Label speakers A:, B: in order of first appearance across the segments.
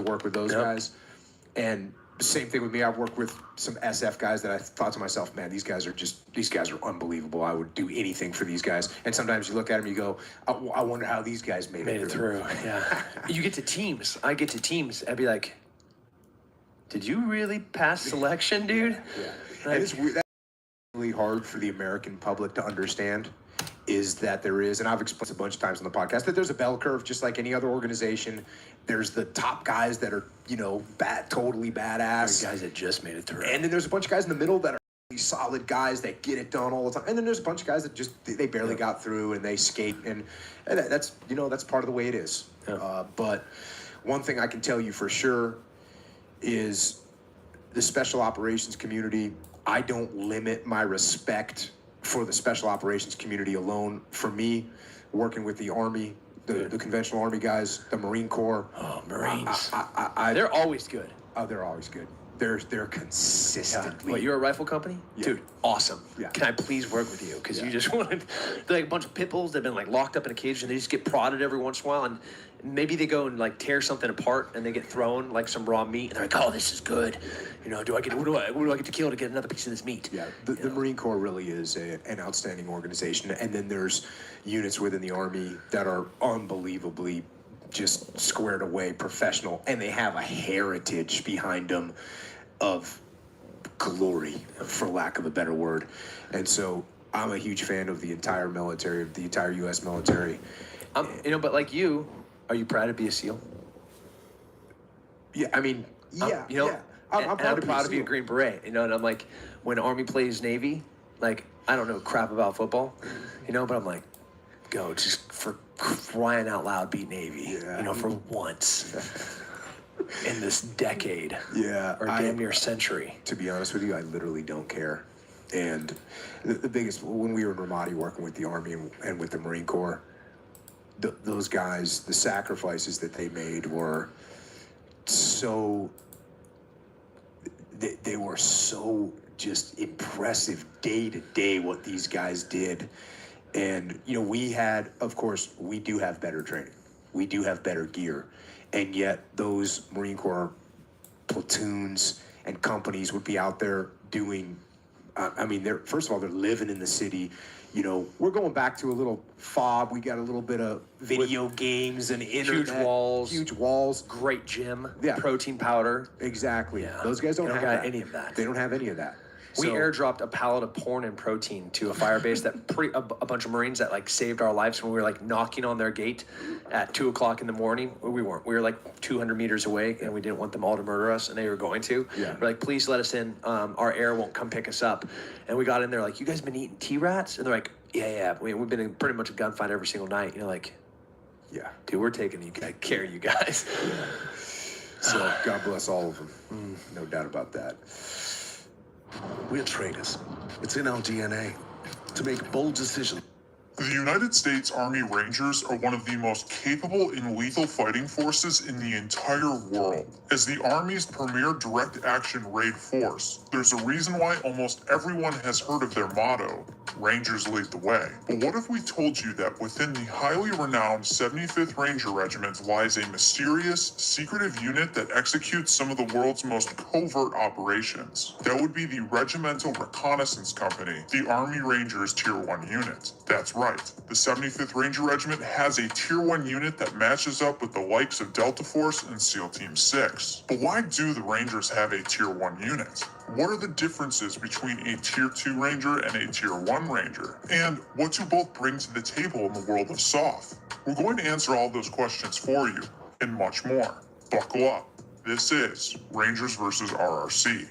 A: work with those guys. And same thing with me. I've worked with some SF guys that I thought to myself, man, these guys are unbelievable. I would do anything for these guys. And sometimes you look at them, you go, I wonder how these guys made it through.
B: Yeah. You get to teams. I get to teams. I'd be like, did you really pass selection, dude?
A: Yeah.
B: Like,
A: and it's weird. That's really hard for the American public to understand. Is that there is, and I've explained a bunch of times on the podcast, that there's a bell curve just like any other organization. There's the top guys that are, totally badass.
B: guys that just made it through.
A: And then there's a bunch of guys in the middle that are really solid guys that get it done all the time. And then there's a bunch of guys that just, they barely got through and they skate. And that's, that's part of the way it is.
B: Yeah.
A: But one thing I can tell you for sure is the special operations community, I don't limit my respect for the special operations community alone. For me, working with the Army, the conventional Army guys, the Marine Corps.
B: Oh, Marines.
A: They're
B: always good.
A: Oh, they're always good. They're consistently.
B: What, you're a rifle company?
A: Yeah.
B: Dude, awesome.
A: Yeah.
B: Can I please work with you? Because you just wanted, they're like a bunch of pit bulls that have been like locked up in a cage and they just get prodded every once in a while. And maybe they go and like tear something apart and they get thrown like some raw meat. And they're like, oh, this is good. What do I get to kill to get another piece of this meat?
A: Yeah, the Marine Corps really is an outstanding organization. And then there's units within the Army that are unbelievably just squared away, professional, and they have a heritage behind them of glory, for lack of a better word. And so I'm a huge fan of the entire military, of the entire U.S. military.
B: But like you, are you proud to be a SEAL?
A: Yeah, I mean, yeah, yeah.
B: I'm proud to be a Green Beret, and I'm like, when Army plays Navy, like, I don't know crap about football, but I'm like, go, just for crying out loud, beat Navy, for once in this decade, or damn near century.
A: To be honest with you, I literally don't care. And the biggest, when we were in Ramadi working with the Army and with the Marine Corps, those guys, the sacrifices that they made were so, they were so just impressive day to day what these guys did. And, we had, of course, we do have better training. We do have better gear. And yet those Marine Corps platoons and companies would be out there doing, first of all, they're living in the city. We're going back to a little fob. We got a little bit of video games and internet. Huge walls.
B: Great gym.
A: Yeah.
B: Protein powder.
A: Exactly.
B: Yeah.
A: Those guys don't
B: They
A: have
B: got
A: that.
B: any of that.
A: They don't have any of that.
B: We airdropped a pallet of porn and protein to a fire base that a bunch of Marines that like saved our lives when we were like knocking on their gate at 2:00 in the morning. We weren't. We were like 200 meters away and we didn't want them all to murder us and they were going to.
A: Yeah.
B: We're like, please let us in. Our air won't come pick us up. And we got in there like, you guys been eating T-rats? And they're like, yeah. We've been in pretty much a gunfight every single night. Like,
A: yeah,
B: dude, we're taking care of you guys.
A: So God bless all of them. No doubt about that.
C: We're traitors. It's in our DNA to make bold decisions.
D: The United States Army Rangers are one of the most capable and lethal fighting forces in the entire world. As the Army's premier direct action raid force, there's a reason why almost everyone has heard of their motto, Rangers lead the way. But what if we told you that within the highly renowned 75th Ranger Regiment lies a mysterious, secretive unit that executes some of the world's most covert operations? That would be the Regimental Reconnaissance Company, the Army Rangers Tier 1 unit. That's right. The 75th Ranger Regiment has a Tier 1 unit that matches up with the likes of Delta Force and SEAL Team 6. But why do the Rangers have a Tier 1 unit? What are the differences between a Tier 2 Ranger and a Tier 1 Ranger? And what do both bring to the table in the world of SOF? We're going to answer all those questions for you, and much more. Buckle up. This is Rangers vs. RRC.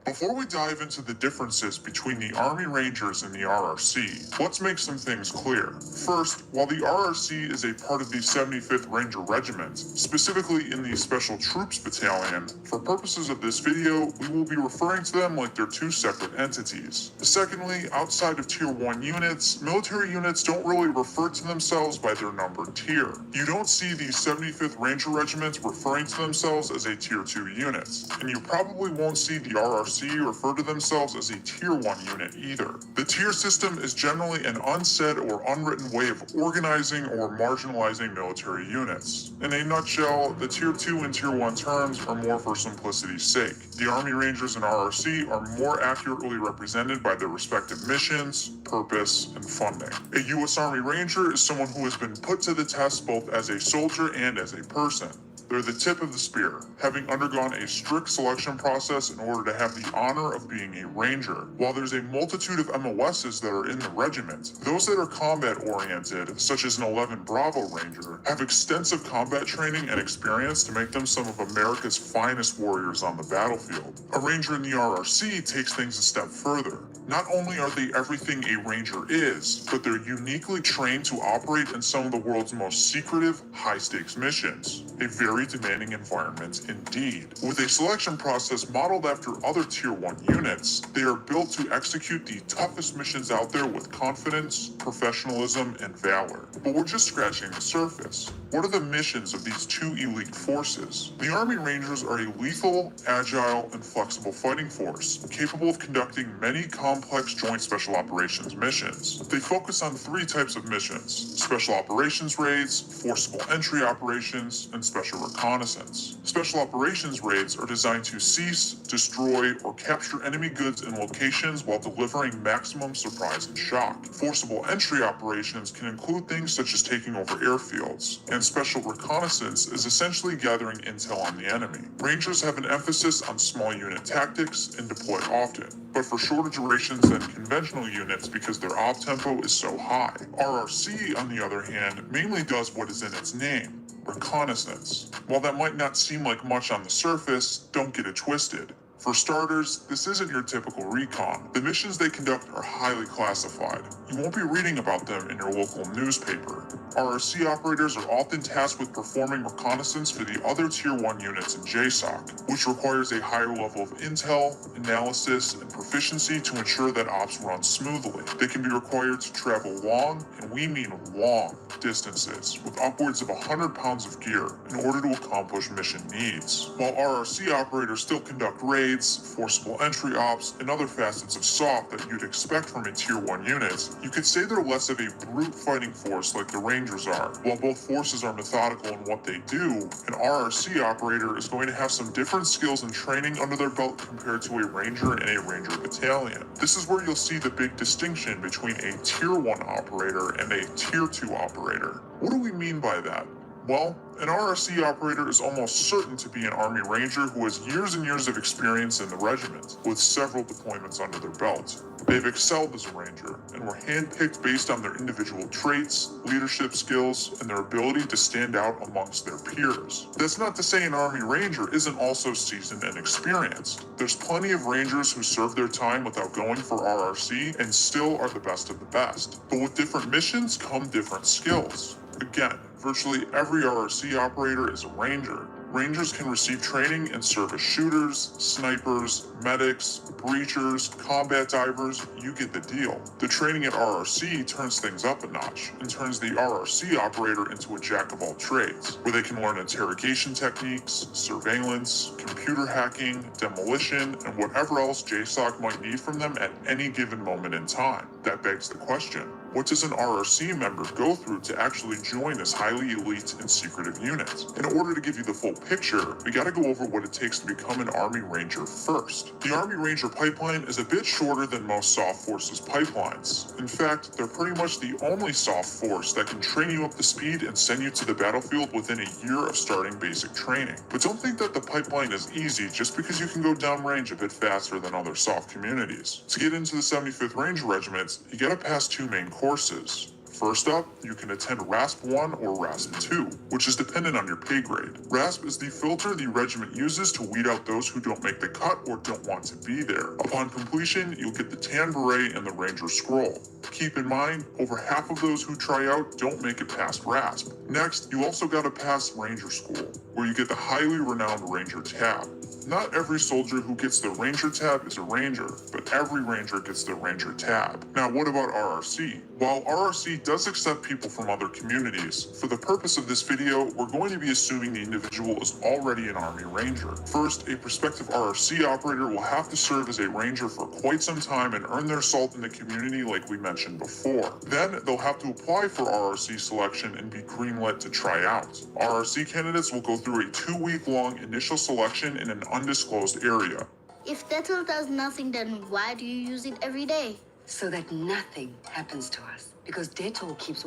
D: Before we dive into the differences between the Army Rangers and the RRC, let's make some things clear. First, while the RRC is a part of the 75th Ranger Regiment, specifically in the Special Troops Battalion, for purposes of this video, we will be referring to them like they're two separate entities. Secondly, outside of Tier 1 units, military units don't really refer to themselves by their numbered tier. You don't see the 75th Ranger Regiment referring to themselves as a Tier 2 unit, and you probably won't see the RRC RRC refer to themselves as a Tier 1 unit either. The tier system is generally an unsaid or unwritten way of organizing or marginalizing military units. In a nutshell, the Tier 2 and Tier 1 terms are more for simplicity's sake. The Army Rangers and RRC are more accurately represented by their respective missions, purpose, and funding. A U.S. Army Ranger is someone who has been put to the test both as a soldier and as a person. They're the tip of the spear, having undergone a strict selection process in order to have the honor of being a ranger. While there's a multitude of MOSs that are in the regiment, those that are combat-oriented, such as an 11 Bravo Ranger, have extensive combat training and experience to make them some of America's finest warriors on the battlefield. A Ranger in the RRC takes things a step further. Not only are they everything a Ranger is, but they're uniquely trained to operate in some of the world's most secretive, high-stakes missions. A very demanding environment indeed. With a selection process modeled after other Tier 1 units, they are built to execute the toughest missions out there with confidence, professionalism, and valor. But we're just scratching the surface. What are the missions of these two elite forces? The Army Rangers are a lethal, agile, and flexible fighting force, capable of conducting many complex Joint Special Operations missions. They focus on three types of missions: Special Operations Raids, Forcible Entry Operations, and Special Reconnaissance. Special Operations Raids are designed to seize, destroy, or capture enemy goods and locations while delivering maximum surprise and shock. Forcible Entry Operations can include things such as taking over airfields, and Special Reconnaissance is essentially gathering intel on the enemy. Rangers have an emphasis on small unit tactics and deploy often, but for shorter durations than conventional units because their op tempo is so high. RRC, on the other hand, mainly does what is in its name: reconnaissance. While that might not seem like much on the surface, don't get it twisted. For starters, this isn't your typical recon. The missions they conduct are highly classified. You won't be reading about them in your local newspaper. RRC operators are often tasked with performing reconnaissance for the other Tier 1 units in JSOC, which requires a higher level of intel, analysis, and proficiency to ensure that ops run smoothly. They can be required to travel long, and we mean long, distances, with upwards of 100 pounds of gear in order to accomplish mission needs. While RRC operators still conduct raids, forcible entry ops, and other facets of SOF that you'd expect from a Tier 1 unit, you could say they're less of a brute fighting force like the Rangers are. While both forces are methodical in what they do, an RRC operator is going to have some different skills and training under their belt compared to a Ranger in a Ranger battalion. This is where you'll see the big distinction between a Tier 1 operator and a Tier 2 operator. What do we mean by that? Well, an RRC operator is almost certain to be an Army Ranger who has years and years of experience in the regiment, with several deployments under their belt. They've excelled as a Ranger, and were handpicked based on their individual traits, leadership skills, and their ability to stand out amongst their peers. That's not to say an Army Ranger isn't also seasoned and experienced. There's plenty of Rangers who serve their time without going for RRC and still are the best of the best. But with different missions come different skills. Again, virtually every RRC operator is a Ranger. Rangers can receive training and serve as shooters, snipers, medics, breachers, combat divers, you get the deal. The training at RRC turns things up a notch and turns the RRC operator into a jack of all trades, where they can learn interrogation techniques, surveillance, computer hacking, demolition, and whatever else JSOC might need from them at any given moment in time. That begs the question: what does an RRC member go through to actually join this highly elite and secretive unit? In order to give you the full picture, we gotta go over what it takes to become an Army Ranger first. The Army Ranger pipeline is a bit shorter than most SOF forces pipelines. In fact, they're pretty much the only SOF force that can train you up to speed and send you to the battlefield within a year of starting basic training. But don't think that the pipeline is easy just because you can go downrange a bit faster than other SOF communities. To get into the 75th Ranger Regiment, you gotta pass two main courses. First up, you can attend RASP 1 or RASP 2, which is dependent on your pay grade. RASP is the filter the regiment uses to weed out those who don't make the cut or don't want to be there. Upon completion, you'll get the tan beret and the Ranger scroll. Keep in mind, over half of those who try out don't make it past RASP. Next, you also gotta pass Ranger School, where you get the highly renowned Ranger tab. Not every soldier who gets the Ranger tab is a Ranger, but every Ranger gets the Ranger tab. Now, what about RRC? While RRC does accept people from other communities, for the purpose of this video, we're going to be assuming the individual is already an Army Ranger. First, a prospective RRC operator will have to serve as a Ranger for quite some time and earn their salt in the community like we mentioned before. Then, they'll have to apply for RRC selection and be greenlit to try out. RRC candidates will go through a 2-week-long initial selection in an undisclosed area.
E: If Dettol does nothing, then why do you use it every day?
F: So that nothing happens to us. Because Dettol keeps...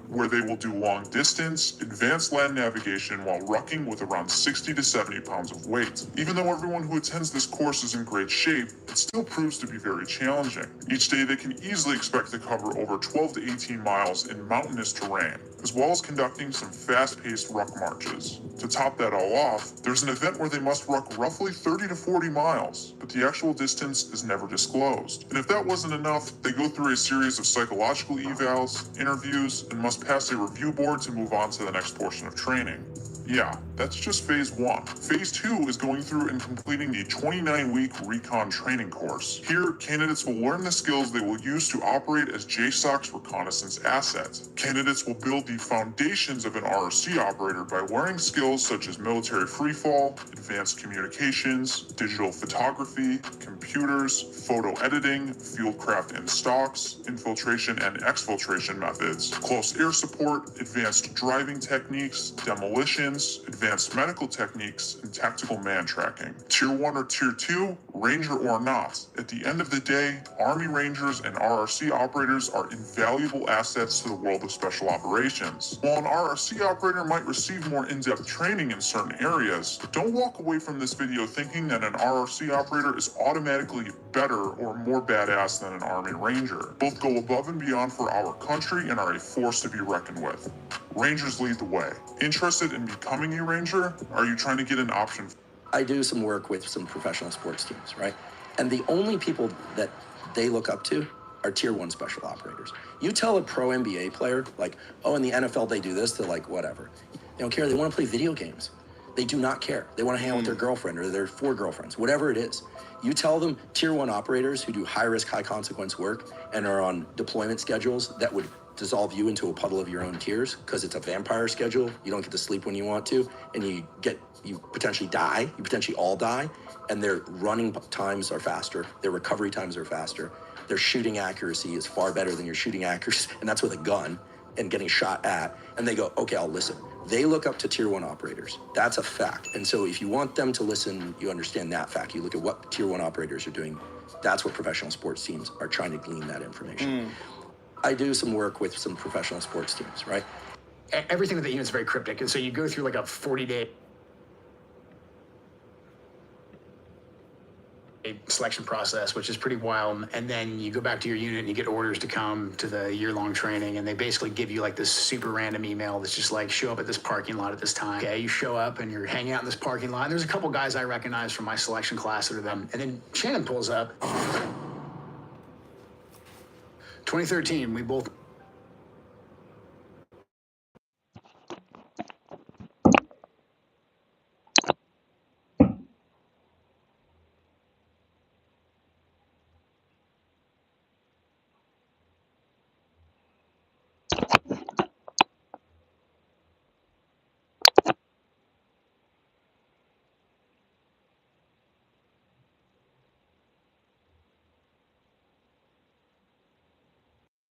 D: Where they will do long distance, advanced land navigation while rucking with around 60 to 70 pounds of weight. Even though everyone who attends this course is in great shape, it still proves to be very challenging. Each day they can easily expect to cover over 12 to 18 miles in mountainous terrain, as well as conducting some fast-paced ruck marches. To top that all off, there's an event where they must ruck roughly 30 to 40 miles, but the actual distance is never disclosed. And if that wasn't enough, they go through a series of psychological evals, interviews, and must pass a review board to move on to the next portion of training. Yeah, that's just phase 1. Phase 2 is going through and completing the 29-week recon training course. Here, candidates will learn the skills they will use to operate as JSOC's reconnaissance asset. Candidates will build the foundations of an RRC operator by learning skills such as military freefall, advanced communications, digital photography, computers, photo editing, fieldcraft and stocks, infiltration and exfiltration methods, close air support, advanced driving techniques, demolition, advanced medical techniques, and tactical man tracking. Tier 1 or Tier 2, Ranger or not, at the end of the day, Army Rangers and RRC operators are invaluable assets to the world of special operations. While an RRC operator might receive more in-depth training in certain areas, don't walk away from this video thinking that an RRC operator is automatically better or more badass than an Army Ranger. Both go above and beyond for our country and are a force to be reckoned with. Rangers lead the way. Interested in becoming a Ranger? Are you trying to get an option?
G: I do some work with some professional sports teams, right? And the only people that they look up to are Tier 1 special operators. You tell a pro NBA player, like, oh, in the NFL they do this, they're like, whatever. They don't care. They want to play video games. They do not care. They want to hang out with their girlfriend or their 4 girlfriends, whatever it is. You tell them Tier 1 operators who do high-risk, high-consequence work and are on deployment schedules that would dissolve you into a puddle of your own tears because it's a vampire schedule. You don't get to sleep when you want to, and you potentially die. You potentially all die, and their running times are faster. Their recovery times are faster. Their shooting accuracy is far better than your shooting accuracy, and that's with a gun and getting shot at. And they go, okay, I'll listen. They look up to Tier 1 operators. That's a fact. And so if you want them to listen, you understand that fact. You look at what Tier 1 operators are doing. That's what professional sports teams are trying to glean that information. I do some work with some professional sports teams, right?
H: Everything with the unit's very cryptic, and so you go through like a 40-day selection process, which is pretty wild, and then you go back to your unit and you get orders to come to the year-long training, and they basically give you like this super random email that's just like, show up at this parking lot at this time. Okay, you show up and you're hanging out in this parking lot, and there's a couple guys I recognize from my selection class that are them, and then Shannon pulls up. 2013, we both